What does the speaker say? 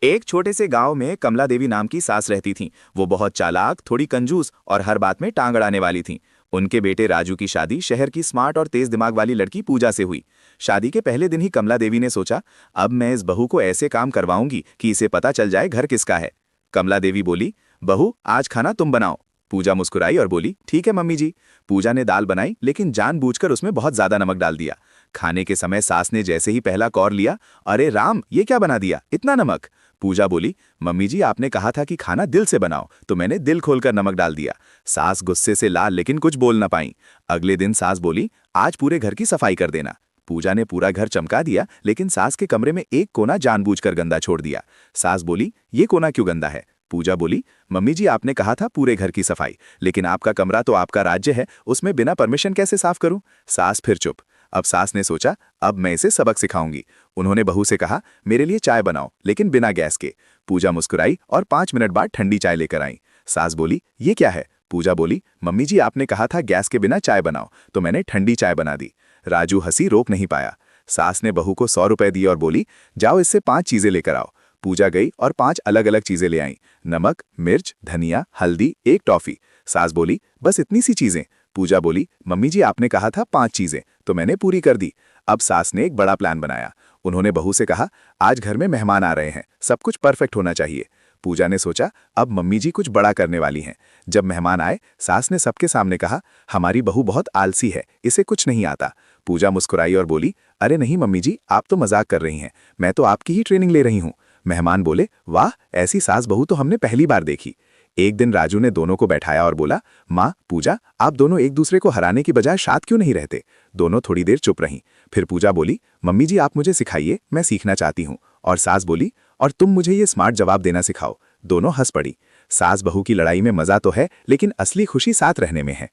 एक छोटे से गांव में कमला देवी नाम की सास रहती थीं। वो बहुत चालाक, थोड़ी कंजूस और हर बात में टांग अड़ाने वाली थीं। उनके बेटे राजू की शादी शहर की स्मार्ट और तेज दिमाग वाली लड़की पूजा से हुई। शादी के पहले दिन ही कमला देवी ने सोचा, अब मैं इस बहू को ऐसे काम करवाऊंगी कि इसे पता चल जाए घर किसका है। कमला देवी बोली, बहू आज खाना तुम बनाओ। पूजा मुस्कुराई और बोली, ठीक है मम्मी जी। पूजा ने दाल बनाई, लेकिन जानबूझकर उसमें बहुत ज्यादा नमक डाल दिया। खाने के समय सास ने जैसे ही पहला कौर लिया, अरे राम, ये क्या बना दिया, इतना नमक। पूजा बोली, मम्मी जी आपने कहा था कि खाना दिल से बनाओ, तो मैंने दिल खोलकर नमक डाल दिया। सास गुस्से से लाल, लेकिन कुछ बोल ना पाई। अगले दिन सास बोली, आज पूरे घर की सफाई कर देना। पूजा ने पूरा घर चमका दिया, लेकिन सास के कमरे में एक कोना जानबूझकर गंदा छोड़ दिया। सास बोली, ये कोना क्यों गंदा है। पूजा बोली, मम्मी जी आपने कहा था पूरे घर की सफाई, लेकिन आपका कमरा तो आपका राज्य है, उसमें बिना परमिशन कैसे साफ करूं। सास फिर चुप। अब सास ने सोचा, अब मैं इसे सबक सिखाऊंगी। उन्होंने बहू से कहा, मेरे लिए चाय बनाओ, लेकिन बिना गैस के। पूजा मुस्कुराई और 5 मिनट बाद ठंडी चाय लेकर आई। सास बोली, ये क्या है। पूजा बोली, मम्मी जी आपने कहा था गैस के बिना चाय बनाओ, तो मैंने ठंडी चाय बना दी। राजू हंसी रोक नहीं पाया। सास ने बहू को 100 रुपए दिए और बोली, जाओ इससे 5 चीजें लेकर आओ। पूजा गई और 5 अलग-अलग चीजें ले आई। नमक, मिर्च, धनिया, हल्दी, एक टॉफी। सास बोली, बस इतनी सी चीजें। पूजा बोली, मम्मी जी आपने कहा था 5 चीजें, तो मैंने पूरी कर दी। अब सास ने एक बड़ा प्लान बनाया। उन्होंने बहू से कहा, आज घर में मेहमान आ रहे हैं, सब कुछ परफेक्ट होना चाहिए। पूजा ने सोचा, अब मम्मी जी कुछ बड़ा करने वाली हैं। जब मेहमान आए, सास ने सबके सामने कहा, हमारी बहू बहुत आलसी है, इसे कुछ नहीं आता। पूजा मुस्कुराई और बोली, अरे नहीं मम्मी जी, आप तो मजाक कर रही हैं, मैं तो आपकी ही ट्रेनिंग ले रही हूँ। मेहमान बोले, वाह, ऐसी सास बहू तो हमने पहली बार देखी। एक दिन राजू ने दोनों को बैठाया और बोला, माँ, पूजा, आप दोनों एक दूसरे को हराने की बजाय शांत क्यों नहीं रहते। दोनों थोड़ी देर चुप रहीं। फिर पूजा बोली, मम्मी जी आप मुझे सिखाइए, मैं सीखना चाहती हूँ। और सास बोली, और तुम मुझे ये स्मार्ट जवाब देना सिखाओ। दोनों हंस पड़ी। सास बहू की लड़ाई में मजा तो है, लेकिन असली खुशी साथ रहने में है।